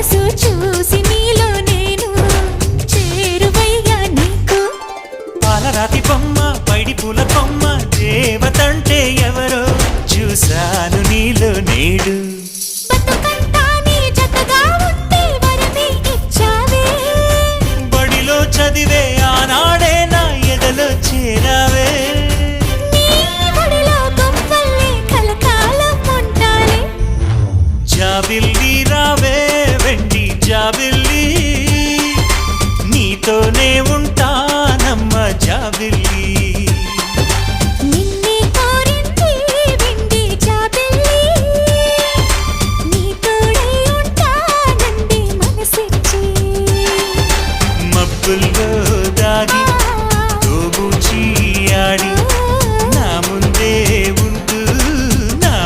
మనసు చూసి నీలో నేను చేరువయ్యా నీకు. పాలరాతి బొమ్మ పైడి పూల కొమ్మ దేవతంటే ఎవరో చూశాను నీలో నేడు.